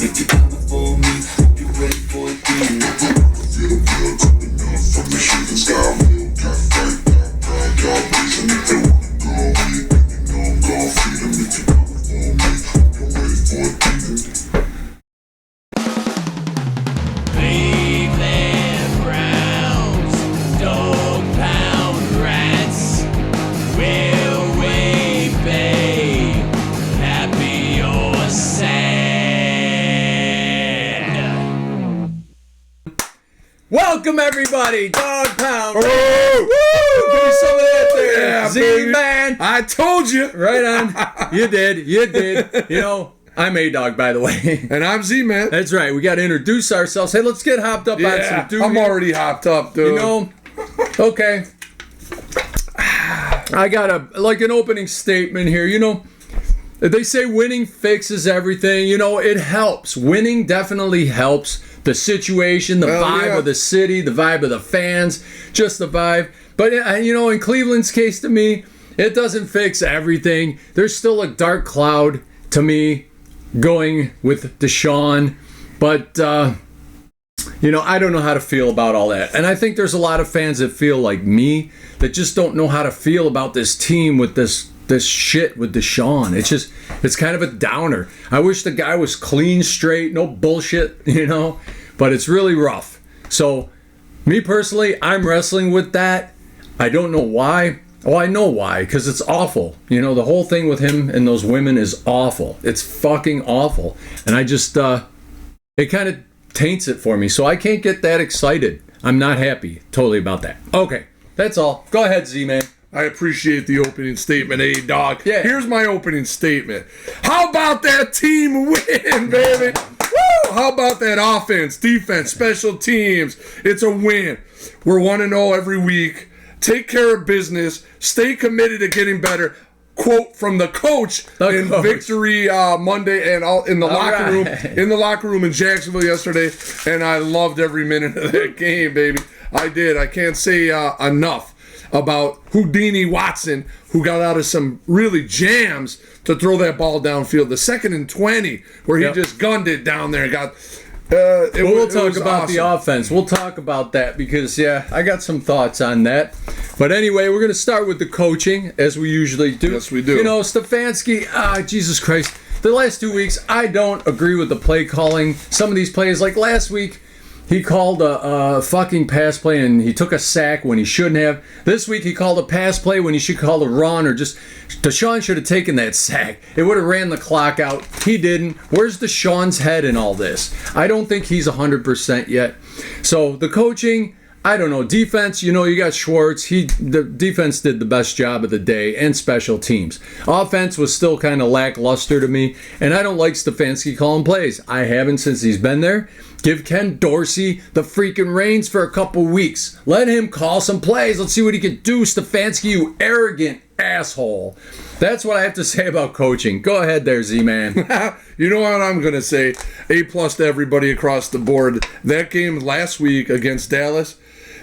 if you're coming for me, hope you're ready for it, dude. Feel the blood coming up from the shooting star. Got fight, got pride, got reason. If they wanna go weak, then you know I'm gon' feed them. If you're coming for me, hope you're ready for it, dude. Cleveland Browns, dog pound rats. Will we be happy or sad? Welcome everybody, Dog Pound. Oh, Woo! Give me some of that there, yeah, Z-Man. I told you. Right on. You did. You know, I'm A-Dog, by the way. And I'm Z-Man. That's right. We got to introduce ourselves. Hey, let's get hopped up on some dude. I'm already hopped up, dude. You know, okay. I got an opening statement here. You know, they say winning fixes everything. You know, it helps. Winning definitely helps the situation, the vibe of the city, the vibe of the fans, just the vibe. But, you know, in Cleveland's case, to me, it doesn't fix everything. There's still a dark cloud, to me, going with Deshaun. But, you know, I don't know how to feel about all that. And I think there's a lot of fans that feel like me that just don't know how to feel about this team with this shit with Deshaun. It's kind of a downer. I wish the guy was clean, straight, no bullshit, you know, but it's really rough. So, me personally, I'm wrestling with that. I don't know why. Oh, I know why, because it's awful. You know, the whole thing with him and those women is awful. It's fucking awful. And I just, it kind of taints it for me. So I can't get that excited. I'm not happy totally about that. Okay, that's all. Go ahead, Z-Man. I appreciate the opening statement, dog. Yeah. Here's my opening statement. How about that team win, baby? Woo! How about that offense, defense, special teams? It's a win. We're 1-0 every week. Take care of business. Stay committed to getting better. Quote from the coach in Victory Monday and in the locker room in Jacksonville yesterday, and I loved every minute of that game, baby. I did. I can't say enough about Houdini Watson, who got out of some really jams to throw that ball downfield. The 2nd and 20, where he just gunned it down there and got. We'll talk about awesome. The offense. We'll talk about that because, yeah, I got some thoughts on that. But anyway, we're going to start with the coaching, as we usually do. Yes, we do. You know, Stefanski, Jesus Christ. The last 2 weeks, I don't agree with the play calling. Some of these plays, like last week, he called a fucking pass play and he took a sack when he shouldn't have. This week he called a pass play when he should call a run, or just Deshaun should have taken that sack. It would have ran the clock out. He didn't. Where's Deshaun's head in all this? I don't think he's 100% yet. So the coaching, I don't know. Defense, you know, you got Schwartz. The defense did the best job of the day, and special teams. Offense was still kind of lackluster to me, and I don't like Stefanski calling plays. I haven't since he's been there. Give Ken Dorsey the freaking reins for a couple weeks. Let him call some plays. Let's see what he can do, Stefanski, you arrogant asshole. That's what I have to say about coaching. Go ahead there, Z-Man. You know what I'm going to say? A+ to everybody across the board. That game last week against Dallas,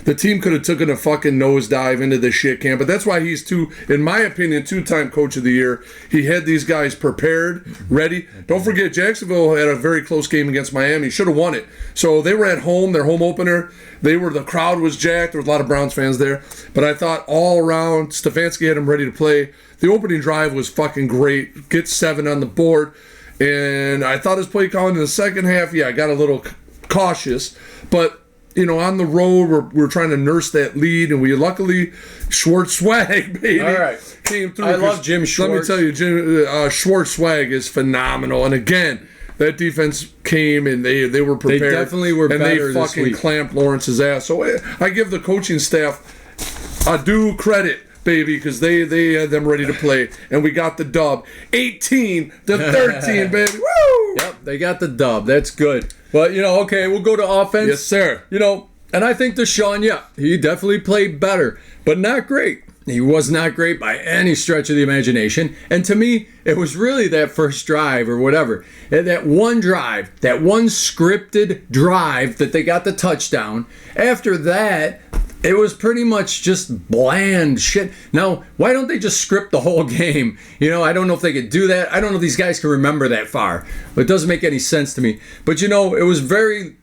the team could have taken a fucking nosedive into the shit camp, but that's why he's in my opinion, 2-time coach of the year. He had these guys prepared, ready. Don't forget, Jacksonville had a very close game against Miami. Should have won it. So they were at home, their home opener. The crowd was jacked. There was a lot of Browns fans there. But I thought all around, Stefanski had them ready to play. The opening drive was fucking great. Get 7 on the board. And I thought his play calling in the second half, I got a little cautious. But you know, on the road, we're trying to nurse that lead, and we luckily, Schwartz swag, baby, all right, came through. I love Jim Schwartz. Let me tell you, Schwartz swag is phenomenal. And again, that defense came and they were prepared. They definitely were better this week. And they fucking clamped Lawrence's ass. So I give the coaching staff a due credit, baby, because they had them ready to play, and we got the dub, 18-13, baby. Woo! Yep, they got the dub. That's good. But, you know, okay, we'll go to offense. Yes, sir. You know, and I think Deshaun, he definitely played better, but not great. He was not great by any stretch of the imagination. And to me, it was really that first drive or whatever. That one drive, that one scripted drive that they got the touchdown. After that, it was pretty much just bland shit. Now, why don't they just script the whole game? You know, I don't know if they could do that. I don't know if these guys can remember that far. But it doesn't make any sense to me. But, you know, it was very...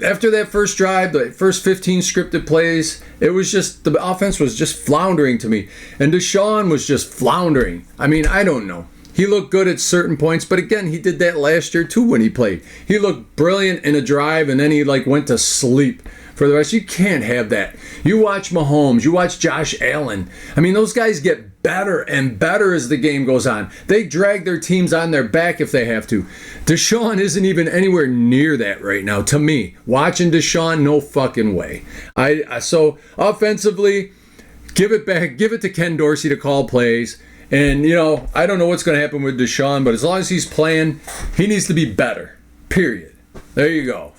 After that first drive, the first 15 scripted plays, it was just... The offense was just floundering to me. And Deshaun was just floundering. I mean, I don't know. He looked good at certain points, but again, he did that last year too when he played. He looked brilliant in a drive, and then he went to sleep for the rest. You can't have that. You watch Mahomes, you watch Josh Allen. I mean, those guys get better and better as the game goes on. They drag their teams on their back if they have to. Deshaun isn't even anywhere near that right now, to me. Watching Deshaun, no fucking way. So offensively, give it back. Give it to Ken Dorsey to call plays. And, you know, I don't know what's going to happen with Deshaun, but as long as he's playing, he needs to be better. Period. There you go.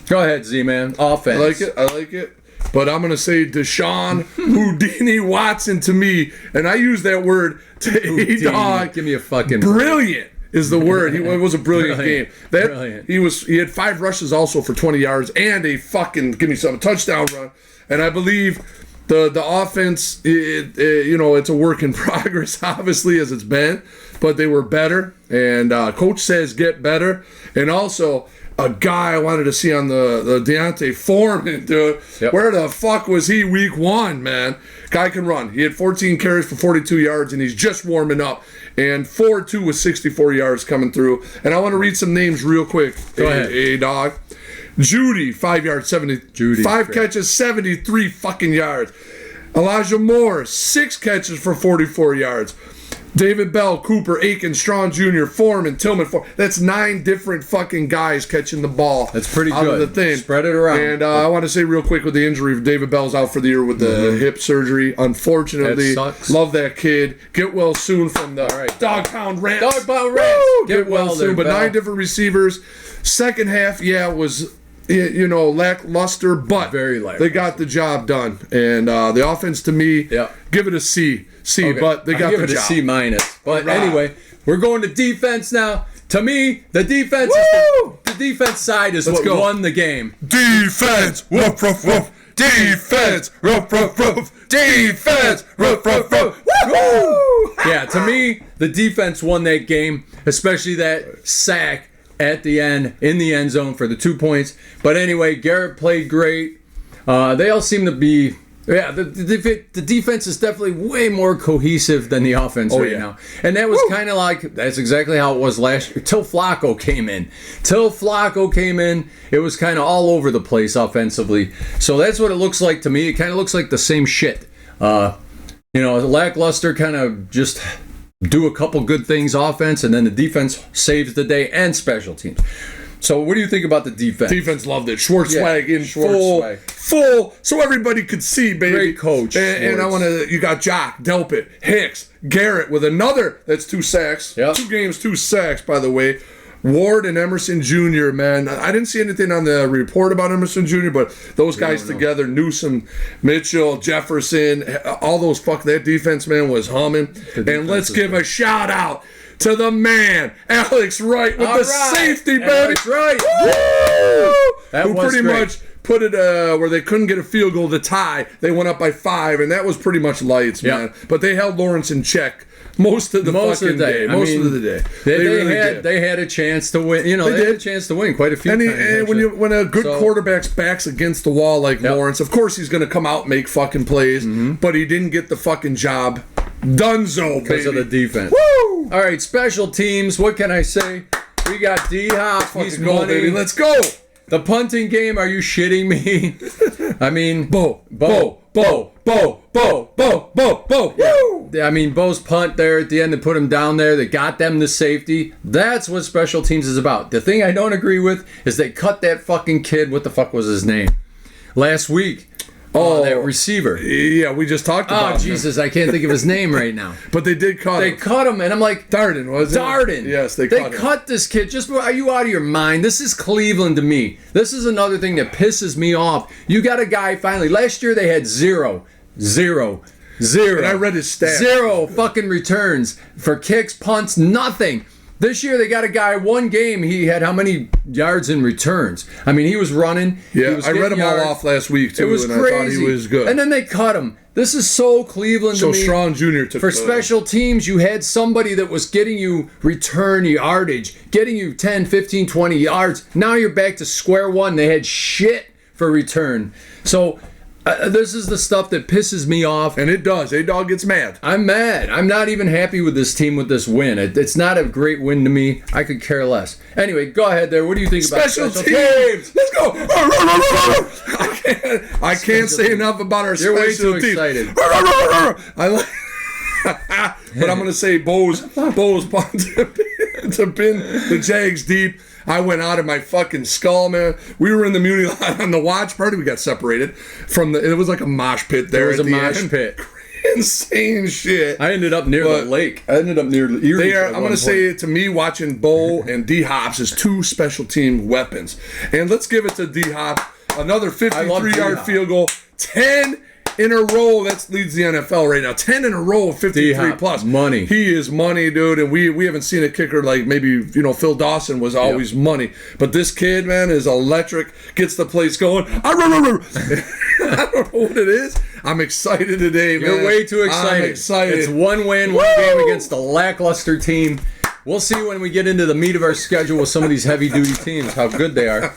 Go ahead, Z-Man. Offense. I like it. But I'm going to say Deshaun Houdini Watson to me. And I use that word to A-Dog. Give me a fucking... Brilliant is the word. It was a brilliant game. Brilliant. He had 5 rushes also for 20 yards and a fucking, touchdown run. And I believe... The offense, you know, it's a work in progress, obviously, as it's been, but they were better. And coach says get better. And also, a guy I wanted to see on the Deontay Foreman, dude. Yep. Where the fuck was he week 1, man? Guy can run. He had 14 carries for 42 yards, and he's just warming up. And 4-2 with 64 yards coming through. And I want to read some names real quick. Go ahead. A-Dog. Judy, 5 yards, 70. Judy, 5 great. catches, 73 fucking yards. Elijah Moore, 6 catches for 44 yards. David Bell, Cooper, Aiken, Strong Jr., Foreman, Tillman. That's 9 different fucking guys catching the ball. That's pretty out good. Of the thing. Spread it around. And I want to say real quick with the injury, David Bell's out for the year with the hip surgery. Unfortunately, That sucks. love that kid. Get well soon from the right. Dog Pound Rams. Dog Pound Rams. Woo! Get well there, soon. But Bell. 9 different receivers. Second half, was... You know, lackluster, but Very lackluster. they got the job done. And the offense, to me, give it a C. C, Okay. but they got give the it job. a C minus. But Right. anyway, we're going to defense now. To me, the defense the defense side is Let's what go. won the game. Defense, woof, woof, woof. Defense, woof, woof, woof. Defense, woof, woof, woof. Woo! Yeah, to me, the defense won that game, especially that sack at the end, in the end zone for the 2 points. But anyway, Garrett played great. They all seem to be... Yeah, the defense is definitely way more cohesive than the offense now. And that was kind of like... That's exactly how it was last year. Till Flacco came in. It was kind of all over the place offensively. So that's what it looks like to me. It kind of looks like the same shit. You know, lackluster kind of just... do a couple good things offense, and then the defense saves the day and special teams. So what do you think about the defense? Defense loved it. Schwartzwag in Schwartzwag. full, so everybody could see, baby. Great coach, And I want to. You got Jock, Delpit, Hicks, Garrett with another. That's 2 sacks. Yep. 2 games, 2 sacks. By the way, Ward and Emerson Jr. Man, I didn't see anything on the report about Emerson Jr., but those guys together, Newsom, Mitchell, Jefferson, all those that defense, man, was humming. And let's give a shout out to the man, Alex Wright, with safety, baby. Alex Wright. Woo! That Who was pretty great. much put it where they couldn't get a field goal to tie. They went up by 5, and that was pretty much lights, man. But they held Lawrence in check most of the day. Most of the day. They had a chance to win. You know, they had a chance to win quite a few And, times. and when a good quarterback's back's against the wall like Lawrence, of course he's going to come out and make fucking plays, but he didn't get the fucking job. Dunzo, because of the defense. Woo! All right, special teams. What can I say? We got D-Hop. He's Go, money. baby. Let's go. The punting game. Are you shitting me? I mean, Bo. Woo! I mean, Bo's punt there at the end to put him down there. They got them to safety. That's what special teams is about. The thing I don't agree with is they cut that fucking kid. What the fuck was his name? Last week. That receiver. Yeah, we just talked about Oh, Jesus, I can't think of his name right now. But they did cut They him. cut him, and I'm like, Darden, was it? Darden. Yes, they cut him. cut This kid. Are you out of your mind? This is Cleveland to me. This is another thing that pisses me off. You got a guy finally. Last year they had zero. And I read his stats. 0 fucking returns for kicks, punts, nothing. This year they got a guy, one game, he had how many yards in returns? I mean, he was running. Yeah, he was I read getting him all yards. off last week, too, It was and crazy. I thought he was good. And then they cut him. This is so Cleveland So to me. Strong Jr. took For the- special teams, you had somebody that was getting you return yardage, getting you 10, 15, 20 yards. Now you're back to square one. They had shit for return. So this is the stuff that pisses me off. And it does. A-Dog gets mad. I'm mad. I'm not even happy with this team with this win. It's not a great win to me. I could care less. Anyway, go ahead there. What do you think about Special teams. Let's go. I can't say enough about our You're way special too teams. excited. I like. But I'm going to say Bo's punt to pin the Jags deep. I went out of my fucking skull, man. We were in the Muni lot on the watch party. We got separated from the. It was like a mosh pit there. There was at a the mosh end. pit. Insane shit. I ended up near the But lake. I ended up near Erie. They are. at I'm one going to point. say, to me, watching Bo and D Hops is two special team weapons. And let's give it to D Hop. Another love 53-yard D-Hop. field goal. 10 in a row. That leads the NFL right now. 10 in a row of 53 D-Hop, plus. money. He is money, dude. And we haven't seen a kicker like maybe, Phil Dawson was always money. But this kid, man, is electric. Gets the place going. I don't know what it is. I'm excited today, man. You're way too excited. I'm excited. It's one win, one game against a lackluster team. We'll see when we get into the meat of our schedule with some of these heavy-duty teams how good they are.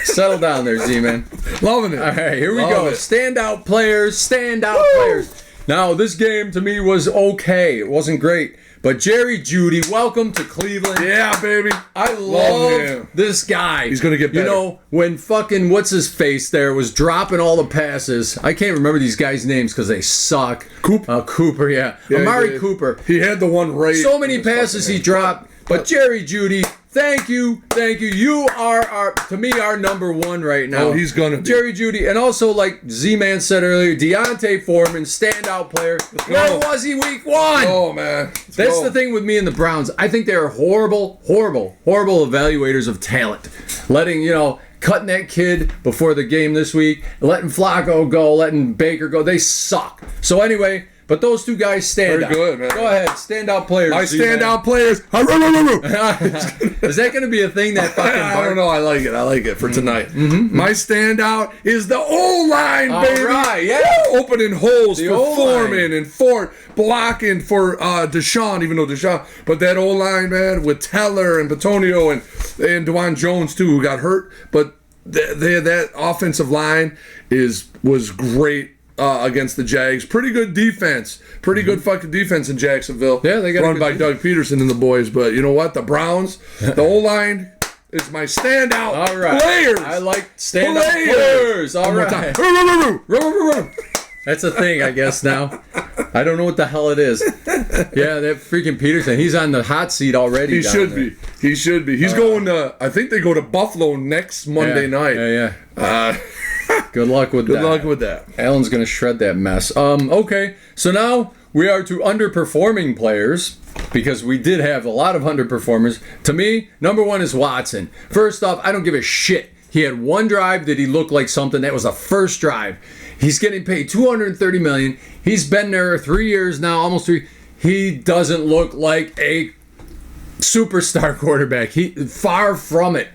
Settle down there, Z-Man. Loving it. All right, here we Love go. it. Standout players, players. Now, this game to me was okay. It wasn't great. But Jerry Jeudy, welcome to Cleveland. Yeah, baby. I Love love him. this guy. He's gonna get better. You know, when fucking what's-his-face there was dropping all the passes, I can't remember these guys' names because they suck. Cooper, yeah. Yeah, he Amari did. Cooper. He had the one right. So many in his passes fucking he hand. dropped. But Jerry Jeudy, thank you. You are to me our number one right now. Oh, he's gonna be. Jerry Jeudy, and also like Z-Man said earlier, Deontay Foreman, standout player. Where was he week one? Oh man, Let's That's go. the thing with me and the Browns. I think they are horrible evaluators of talent. Cutting that kid before the game this week, letting Flacco go, letting Baker go. They suck. So anyway, but those two guys stand Very out. good, man. Go ahead, standout players. My Z-Man. standout players. Is that going to be a thing that fucking I don't know. I like it for tonight. Mm-hmm. My standout is the O-line, All baby. right, yeah. Woo! Opening holes The for O-line. Foreman and Fort, blocking for Deshaun, even though Deshaun. But that O-line, man, with Teller and Batonio and DeJuan Jones, too, who got hurt. But that offensive line was great. Against the Jags. Pretty good defense. Pretty good fucking defense in Jacksonville. Yeah, they got a run good by defense. Doug Peterson and the boys. But you know what? The Browns, the O-line is my standout All right. players. I like standout players. All One more right. time. That's a thing, I guess, now. I don't know what the hell it is. Yeah, that freaking Peterson. He's on the hot seat already. He down should there. be. He should be. He's going to, I think they go to Buffalo next Monday night. Yeah. Good luck with that. Good luck with that. Allen's going to shred that mess. Okay, so now we are to underperforming players because we did have a lot of underperformers. To me, number one is Watson. First off, I don't give a shit. He had one drive that he looked like something. That was the first drive. He's getting paid $230 million. He's been there 3 years now, almost 3. He doesn't look like a superstar quarterback. Far from it.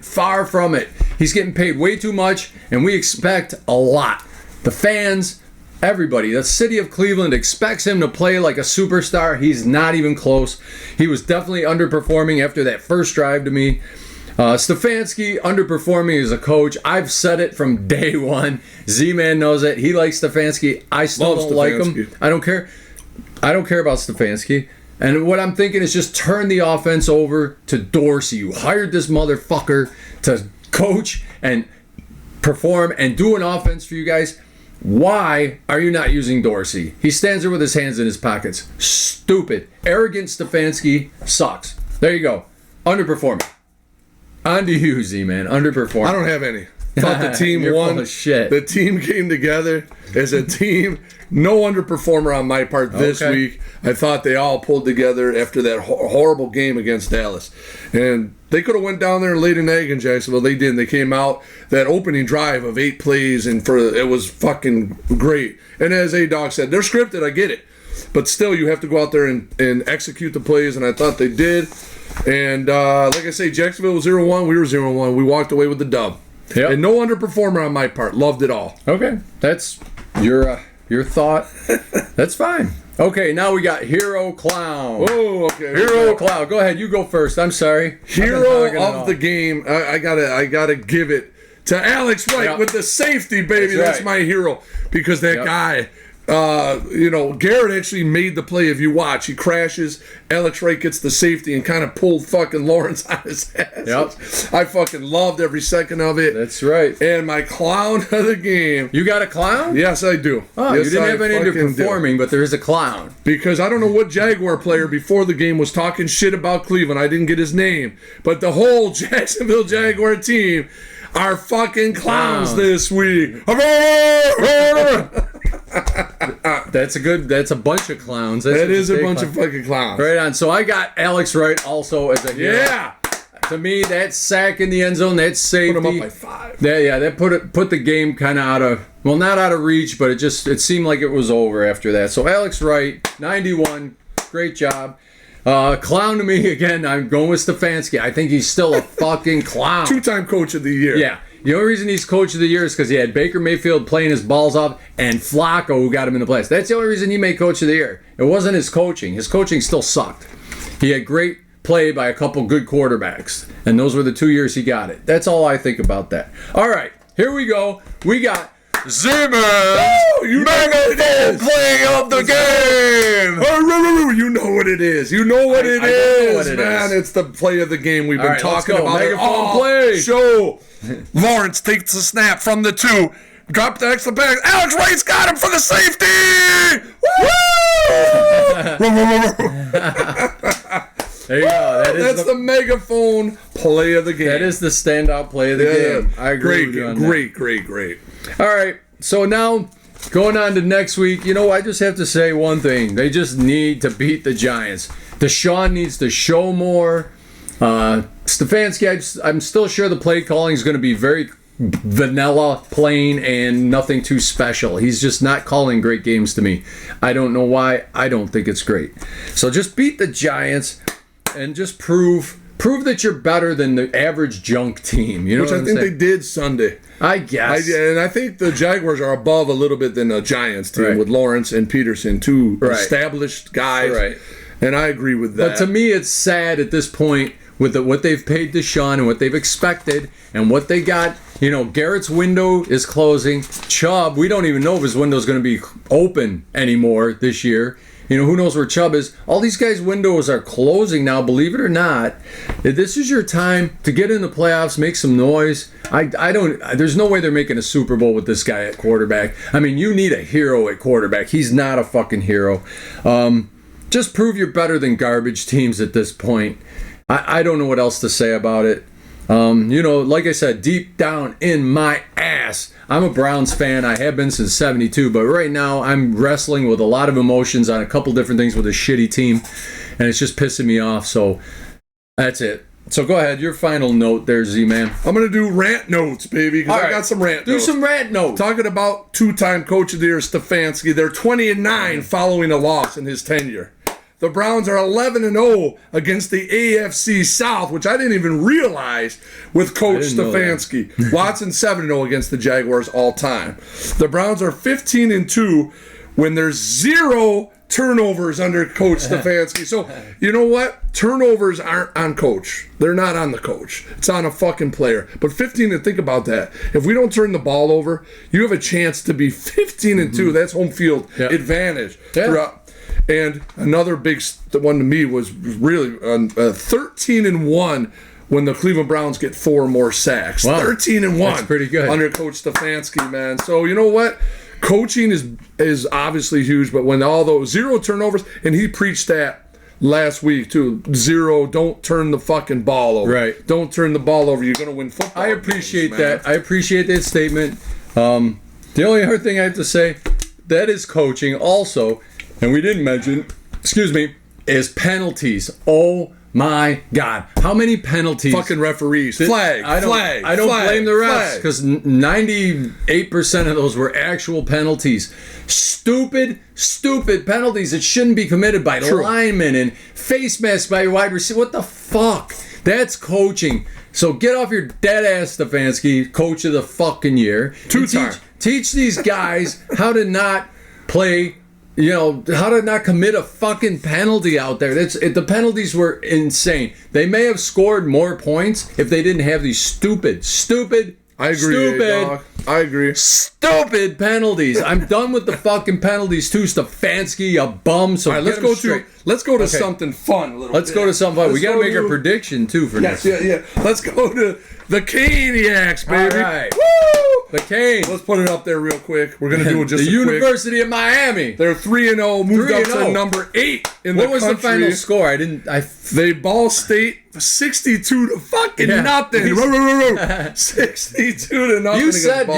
He's getting paid way too much, and we expect a lot. The fans, everybody, the city of Cleveland expects him to play like a superstar. He's not even close. He was definitely underperforming after that first drive to me. Stefanski underperforming as a coach. I've said it from day one. Z-Man knows it. He likes Stefanski. I still Love don't like him. Stefanski. I don't care. I don't care about Stefanski. And what I'm thinking is just turn the offense over to Dorsey. You hired this motherfucker to coach and perform and do an offense for you guys. Why are you not using Dorsey? He stands there with his hands in his pockets. Stupid. Arrogant Stefanski sucks. There you go. Underperforming. On to you, Z-Man. Underperforming. I don't have any. Thought the team You're won. full of shit. The team came together as a team. No underperformer on my part this Okay. week. I thought they all pulled together after that horrible game against Dallas. And they could have went down there and laid an egg in Jacksonville. They didn't. They came out that opening drive of 8 plays, and it was fucking great. And as A-Dog said, they're scripted. I get it. But still, you have to go out there and execute the plays, and I thought they did. And like I say, Jacksonville was 0-1. We were 0-1. We walked away with the dub. Yep. And no underperformer on my part. Loved it all. Okay, that's your thought. That's fine. Okay, now we got Hero Clown. Oh, okay. Hero Clown. Go ahead. You go first. I'm sorry. Hero of the game. I gotta give it to Alex Wright Yep. with the safety, baby. That's That's right. my hero because that guy. Garrett actually made the play. If you watch, he crashes. Alex Wright gets the safety and kind of pulled fucking Lawrence on his ass. Yep. I fucking loved every second of it. That's right. And my clown of the game. You got a clown? Yes, I do. Oh, yes, you didn't I have any into fucking do. performing, but there's a clown. Because I don't know what Jaguar player before the game was talking shit about Cleveland. I didn't get his name. But the whole Jacksonville Jaguar team are fucking clowns this week. That's a bunch of clowns. That is a bunch of fucking clowns. Right on. So I got Alex Wright also as a hero. Yeah. To me, that sack in the end zone, that safety. Put him up by 5. That put the game kind of out of, well, not out of reach, but it seemed like it was over after that. So Alex Wright, 91, great job. Clown to me again. I'm going with Stefanski. I think he's still a fucking clown. 2-time coach of the year. Yeah. The only reason he's coach of the year is because he had Baker Mayfield playing his balls off and Flacco who got him in the playoffs. That's the only reason he made coach of the year. It wasn't his coaching. His coaching still sucked. He had great play by a couple good quarterbacks, and those were the 2 years he got it. That's all I think about that. All right, here we go. We got Zimmer. Oh, you know what it is. Play of the game. You know what it is. You know what it I is, know what it man. is. It's the play of the game we've been right, let's talking go. about. Megaphone play. Show. Lawrence takes the snap from the 2. Drop the extra back. Alex Wright's got him for the safety. There you go. That's the megaphone play of the game. That is the standout play of the game. I agree with you on that. Great. All right, so now going on to next week, I just have to say one thing. They just need to beat the Giants. Deshaun needs to show more. Stefanski, I'm still sure the play calling is going to be very vanilla, plain, and nothing too special. He's just not calling great games to me. I don't know why. I don't think it's great. So just beat the Giants and just prove that you're better than the average junk team. You know Which what I I'm think saying? they did Sunday. I guess. And I think the Jaguars are above a little bit than the Giants team Right. with Lawrence and Peterson, two Right. established guys. Right. And I agree with that. But to me, it's sad at this point with what they've paid Deshaun and what they've expected and what they got. Garrett's window is closing. Chubb, we don't even know if his window is going to be open anymore this year. Who knows where Chubb is. All these guys' windows are closing now, believe it or not. This is your time to get in the playoffs, make some noise. There's no way they're making a Super Bowl with this guy at quarterback. I mean, you need a hero at quarterback. He's not a fucking hero. Just prove you're better than garbage teams at this point. I don't know what else to say about it. Like I said, deep down in my ass, I'm a Browns fan. I have been since 72, but right now I'm wrestling with a lot of emotions on a couple different things with a shitty team, and it's just pissing me off. So that's it. So go ahead, your final note there, Z-Man. I'm going to do rant notes, baby, because All I right. got some rant Do notes. some rant notes. Talking about 2-time coach of the year, Stefanski. They're 20-9 following a loss in his tenure. The Browns are 11-0 against the AFC South, which I didn't even realize with Coach Stefanski. Watson 7-0 against the Jaguars all time. The Browns are 15-2 when there's 0 turnovers under Coach Stefanski. So, you know what? Turnovers aren't on coach. They're not on the coach. It's on a fucking player. But 15, and think about that. If we don't turn the ball over, you have a chance to be 15-2. That's home field advantage throughout. And another big one to me was really 13-1 when the Cleveland Browns get 4 more sacks. Wow. 13-1. That's pretty good. Under Coach Stefanski, man. So you know what? Coaching is obviously huge, but when all those 0 turnovers, and he preached that last week too. 0, don't turn the fucking ball over. Right. Don't turn the ball over. You're going to win football I appreciate games, man. that. I appreciate that statement. The only other thing I have to say, that is coaching also, and we didn't mention, is penalties. Oh my God. How many penalties? Fucking referees. Flag. I don't blame the refs because 98% of those were actual penalties. Stupid penalties that shouldn't be committed by linemen and face masks by your wide receiver. What the fuck? That's coaching. So get off your dead ass, Stefanski, coach of the fucking year. Teach these guys how to not play. How to not commit a fucking penalty out there. The penalties were insane. They may have scored more points if they didn't have these stupid. I agree, dog. I agree. Stupid penalties. I'm done with the fucking penalties too, Stefanski, a bum. So all right, let's go to something fun. Let's go to something fun. We got to make a prediction too for this. Yeah. Let's go to the Caniacs, baby. All right. Woo! The Canes. Let's put it up there real quick. We're gonna do it just the University of Miami. They're 3-0, moved up to number 8 in the country. What was the final score? They Ball State 62 to fucking nothing. 62 to nothing. You said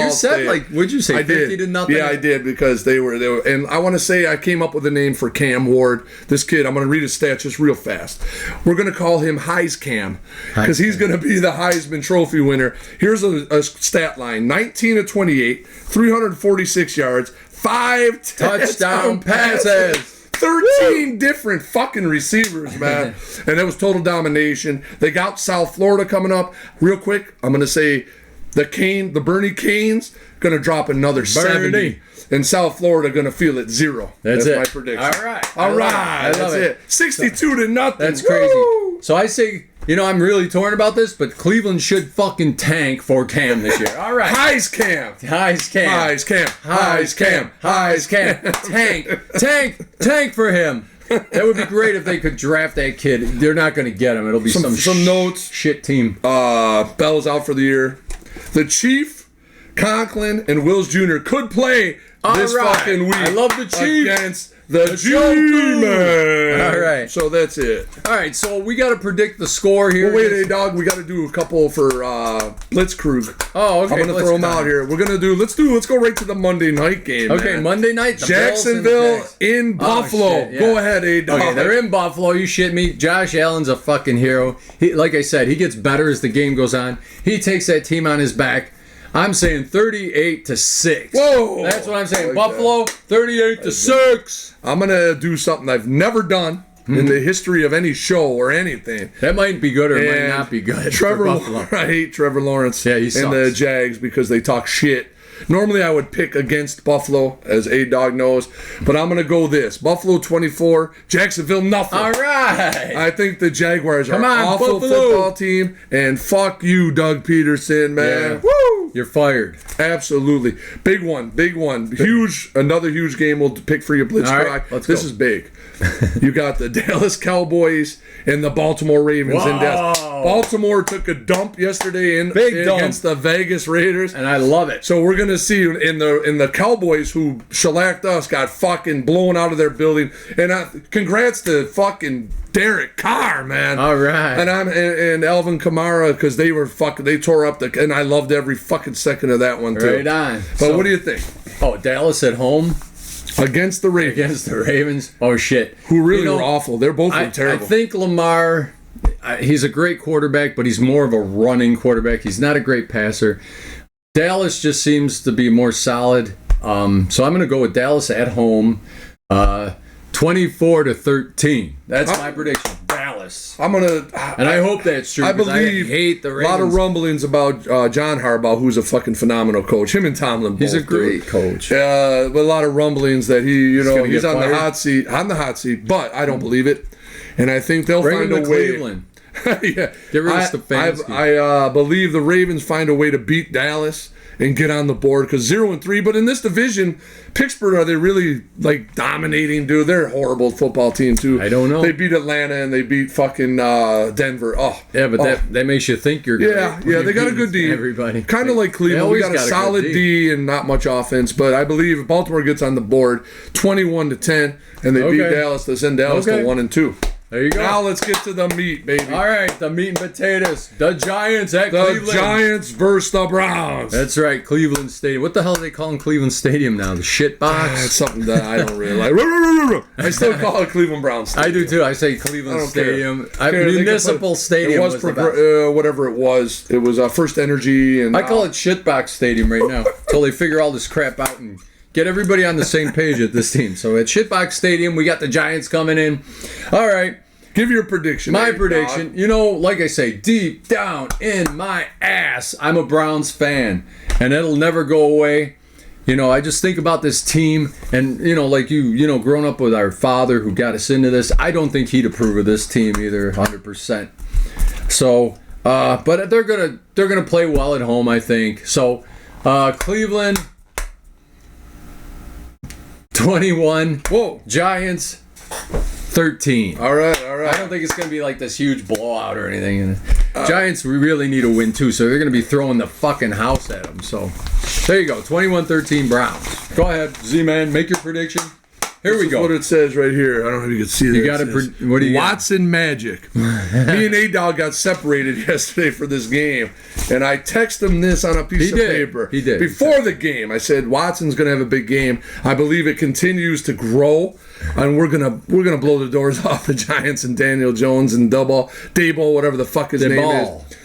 like, what'd you say? 50 to nothing. Yeah, I did because they were, and I want to say I came up with a name for Cam Ward. This kid, I'm going to read his stats just real fast. We're going to call him Heis Cam because he's going to be the Heisman Trophy winner. Here's a stat line: 19 to 28, 346 yards, 5 touchdown passes. 13 different fucking receivers, man. And it was total domination. They got South Florida coming up. Real quick, I'm going to say the Bernie Canes going to drop another 70. And South Florida going to feel it 0. That's my prediction. All right. That's it. 62 to nothing. That's crazy. So I say, I'm really torn about this, but Cleveland should fucking tank for Cam this year. All right. Heis Cam. Tank for him. That would be great if they could draft that kid. They're not going to get him. It'll be some notes. Shit team. Bell's out for the year. The Chief, Conklin, and Wills Jr. could play this fucking week. I love the Chief against the G-Man. All right. So that's it. All right. So we got to predict the score here. Well, wait, dog. We got to do a couple for Blitzkrieg. Oh, okay. I'm going to throw them out here. We're going to do, let's go right to the Monday night game. Okay, man. Monday night. Jacksonville in Buffalo. Shit, yeah. Go ahead, dog. Okay, they're in Buffalo. You shit me. Josh Allen's a fucking hero. Like I said, he gets better as the game goes on. He takes that team on his back. I'm saying 38-6. Whoa! That's what I'm saying. Buffalo, 38-6. I'm gonna do something I've never done in the history of any show or anything. That might be good or it might not be good. I hate Trevor Lawrence he sucks. and the Jags because they talk shit. Normally I would pick against Buffalo, as A-Dog knows, but I'm going to go this. Buffalo 24, Jacksonville nothing. All right. I think the Jaguars are an awful Buffalo football team, and fuck you, Doug Peterson, man. Yeah. Woo! You're fired. Absolutely. Big one. Another huge game we'll pick for your Blitzkrieg. Right, this is big. You got the Dallas Cowboys and the Baltimore Ravens in Dallas. Baltimore took a dump yesterday against the Vegas Raiders, and I love it. So we're gonna see in the Cowboys who shellacked us got fucking blown out of their building. And congrats to fucking Derek Carr, man. All right. And Alvin Kamara because they tore up and I loved every fucking second of that one too. Right on. But what do you think? Oh, Dallas at home. Against the Ravens. Oh, shit. Who really were awful. They're both terrible. I think Lamar, he's a great quarterback, but he's more of a running quarterback. He's not a great passer. Dallas just seems to be more solid. So I'm going to go with Dallas at home, 24-13. That's my prediction. Dallas. And I hope that's true. I believe I hate the Ravens. A lot of rumblings about John Harbaugh, who's a fucking phenomenal coach. Him and Tomlin both. He's a great coach. But a lot of rumblings that he's on fired. the hot seat. But I don't believe it, and I think they'll find a way. Cleveland. Yeah, get rid of Stefanski. I believe the Ravens find a way to beat Dallas and get on the board because 0-3. But in this division, Pittsburgh, are they really like dominating? Dude, they're a horrible football team too. I don't know. They beat Atlanta and they beat fucking Denver. Yeah, but that makes you think you're great. Yeah, they got a good D. Everybody kind of like Cleveland. We got a solid D and not much offense. But I believe if Baltimore gets on the board, 21-10, and they beat Dallas, they send Dallas to 1-2. There you go. Now let's get to the meat, baby. All right, the meat and potatoes. The Giants at The Cleveland. Giants versus the Browns. That's right, Cleveland Stadium. What the hell are they calling Cleveland Stadium now? The shit box? That's something that I don't really like. I still call it Cleveland Browns Stadium. I do too. I say Cleveland I don't Stadium. care. Municipal Stadium It was, the best. whatever it was. It was First Energy. And I call it shitbox stadium right now until they figure all this crap out and get everybody on the same page at this team. So at shitbox stadium, we got the Giants coming in. All right. Give your prediction. My prediction, like I say, deep down in my ass, I'm a Browns fan, and it'll never go away. I just think about this team, and like growing up with our father who got us into this, I don't think he'd approve of this team either, 100%. So, but they're gonna play well at home, I think. So, Cleveland 21. Whoa. Giants 13. All right. I don't think it's going to be like this huge blowout or anything. And Giants really need a win too, so they're going to be throwing the fucking house at them. So there you go, 21-13 Browns. Go ahead, Z-Man, make your prediction. Here we go. What it says right here. I don't know if you can see that. You got what do you got? Watson Magic. Me and A-Dog got separated yesterday for this game, and I texted him this on a piece of paper. He did. Before the game, I said Watson's going to have a big game. I believe it continues to grow, and we're gonna blow the doors off the Giants and Daniel Jones and Dayball, whatever the fuck his name is.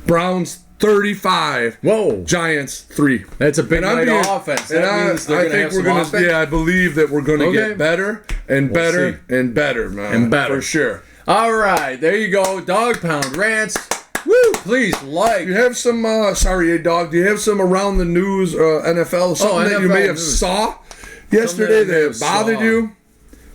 Browns 35. Whoa. Giants 3. That's a big night offense. That means they're going to have some offense. Yeah, I believe that we're going to get better and better and better, man. And better. For sure. All right, there you go. Dog Pound Rants. Woo! Please like. Do you have some, sorry, A-Dog, do you have some around the news, NFL, something that you may have saw yesterday that bothered you?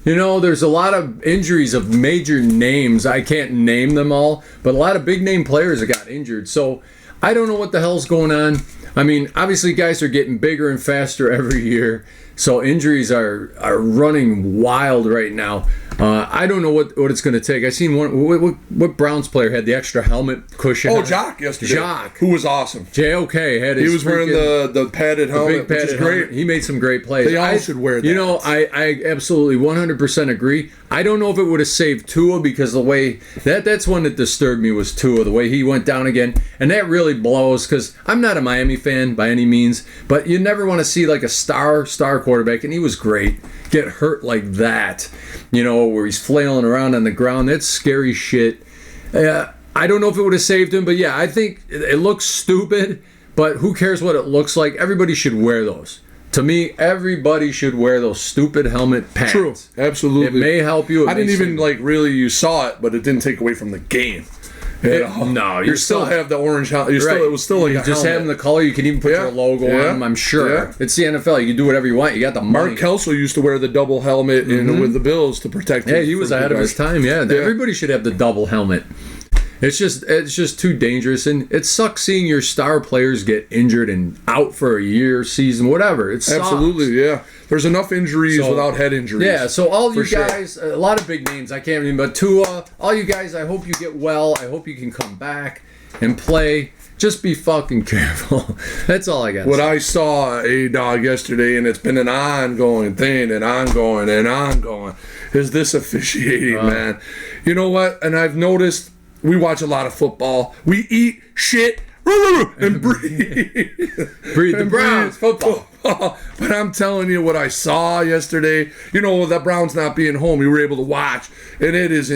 There's a lot of injuries of major names. I can't name them all, but a lot of big name players that got injured. So I don't know what the hell's going on. I mean, obviously guys are getting bigger and faster every year, so injuries are running wild right now. I don't know what it's going to take. I seen what Browns player had the extra helmet cushion. Oh, Jock yesterday. Jock, who was awesome. JOK had his. He was wearing the padded helmet, which is great. Helmet. He made some great plays. They all should wear that. I absolutely 100% agree. I don't know if it would have saved Tua because the way that's one that disturbed me was Tua, the way he went down again, and that really blows because I'm not a Miami fan by any means, but you never want to see like a star quarterback, and he was great, get hurt like that. Where he's flailing around on the ground. That's scary shit. I don't know if it would have saved him, but yeah, I think it looks stupid, but who cares what it looks like? Everybody should wear those. To me, everybody should wear those stupid helmet pants. True, absolutely. It may help you. I didn't even you saw it, but it didn't take away from the game. No, you still have the orange helmet. It was still like you a just helmet. having the color. You can even put your logo on them. I'm sure. Yeah. It's the NFL. You can do whatever you want. You got the money. Mark Kelso used to wear the double helmet with the Bills to protect. Yeah, he was ahead of his time. Yeah, everybody should have the double helmet. It's just too dangerous, and it sucks seeing your star players get injured and out for a year, season, whatever. It sucks. Absolutely, yeah. There's enough injuries without head injuries. Yeah, so all you guys, a lot of big names, I can't remember, but Tua, all you guys, I hope you get well. I hope you can come back and play. Just be fucking careful. That's all I got. What I saw, A-Dog, yesterday, and it's been an ongoing thing and ongoing, is this officiating, man. You know what? And I've noticed we watch a lot of football. We eat shit and breathe. Breathe the Browns football. But I'm telling you what I saw yesterday. The Browns not being home, we were able to watch, and this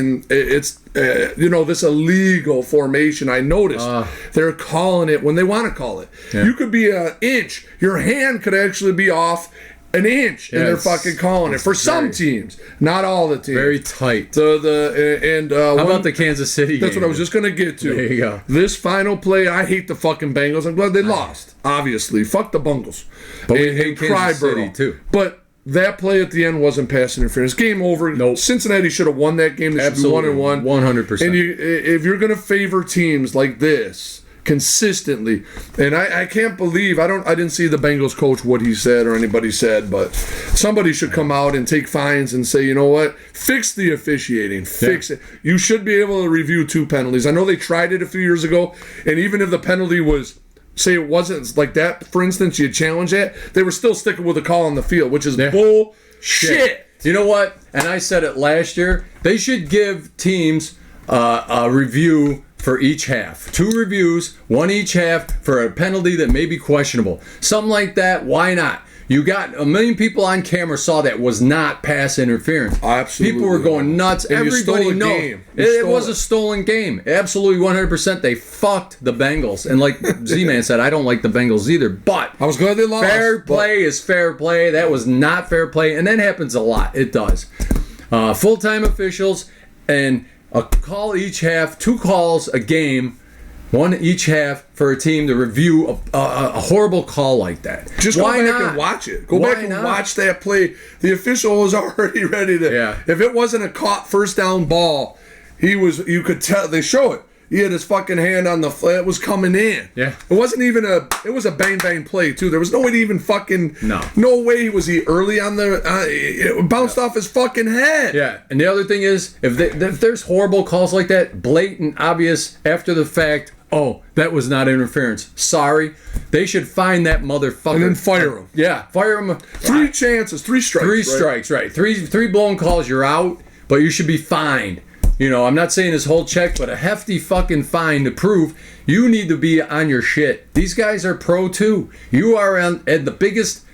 illegal formation. I noticed they're calling it when they want to call it. Yeah. You could be an inch. Your hand could actually be off an inch, and they're fucking calling it for some teams, not all the teams. Very tight. How about the Kansas City game? That's what I was just gonna get to. There you go. This final play, I hate the fucking Bengals. I'm glad they lost. Obviously, fuck the Bungles. But we hate Kansas City too. But that play at the end wasn't pass interference. Game over. Nope. Cincinnati should have won that game. They Absolutely. should be 1-1. 100%. And if you're gonna favor teams like this consistently, and I can't believe I didn't see the Bengals coach what he said or anybody said, but somebody should come out and take fines and say, you know what, fix the officiating, fix it. You should be able to review 2 penalties. I know they tried it a few years ago, and even if the penalty was, say it wasn't like that, for instance, you challenge it, they were still sticking with the call on the field, which is bullshit. You know what? And I said it last year. They should give teams a review for each half. 2 reviews, 1 each half for a penalty that may be questionable. Something like that. Why not? You got a million people on camera saw that was not pass interference. Absolutely. People were going nuts. And you stole Everybody a knows game. it was a stolen game. Absolutely 100%. They fucked the Bengals. And like Z-Man said, I don't like the Bengals either. But I was glad they lost. fair play is fair play. That was not fair play. And that happens a lot. It does. Full-time officials and a call each half. 2 calls a game. 1 each half for a team to review a horrible call like that. Just go back and watch it. Go back and watch that play. The official was already ready to. Yeah. If it wasn't a caught first down ball, he was. You could tell. They show it. He had his fucking hand on the. It was coming in. Yeah. It wasn't even a. It was a bang bang play too. There was no way to even fucking. No. No way was he early on the. It bounced off his fucking head. Yeah, and the other thing is, if there's horrible calls like that, blatant, obvious, after the fact, oh, that was not interference. Sorry. They should find that motherfucker. And then fire him. Yeah, fire him. 3 chances, 3 strikes. 3 right? strikes, right. Three blown calls, you're out, but you should be fined. You know, I'm not saying his whole check, but a hefty fucking fine to prove you need to be on your shit. These guys are pro too. You are at the biggest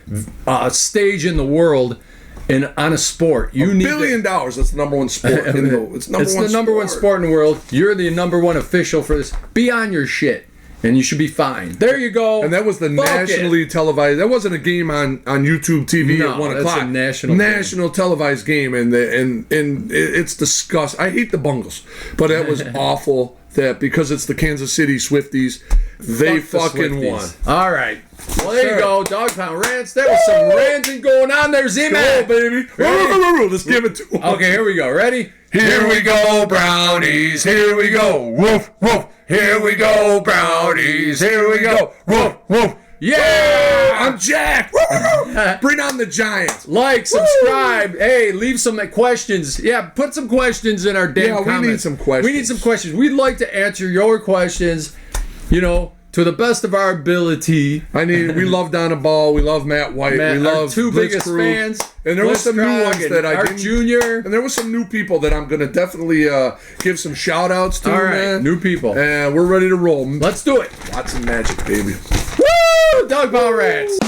stage in the world on a sport. You need $1 billion. That's the number 1 sport. It's the number 1 sport in the world. You're the number 1 official for this. Be on your shit, and you should be fined. There you go. And that was the nationally televised. That wasn't a game on YouTube TV at 1 o'clock. That's a national televised game, and it's disgusting. I hate the Bungles, but that was awful. That because it's the Kansas City Swifties, they fucking won. All right. Well, there you go, Dog Pound Rants. That was some ranting going on there, Z-Man. Go, baby. Let's give it to him. Okay, here we go. Ready? Here we go, brownies. Here we go. Woof, woof. Here we go, brownies. Here we go. Woof, woof. Yeah! I'm Jack. Bring on the Giants. Like, subscribe. Hey, leave some questions. Yeah, put some questions in our damn comments. We need some questions. We need some questions. We'd like to answer your questions, you know, to the best of our ability. We love Donna Ball. We love Matt White. We love our 2 biggest fans. And there were some new ones that I didn't. Junior. And there were some new people that I'm going to definitely give some shout outs to. All right, man. new people. And we're ready to roll. Let's do it. Lots of magic, baby. Woo! Dog Pound Rants.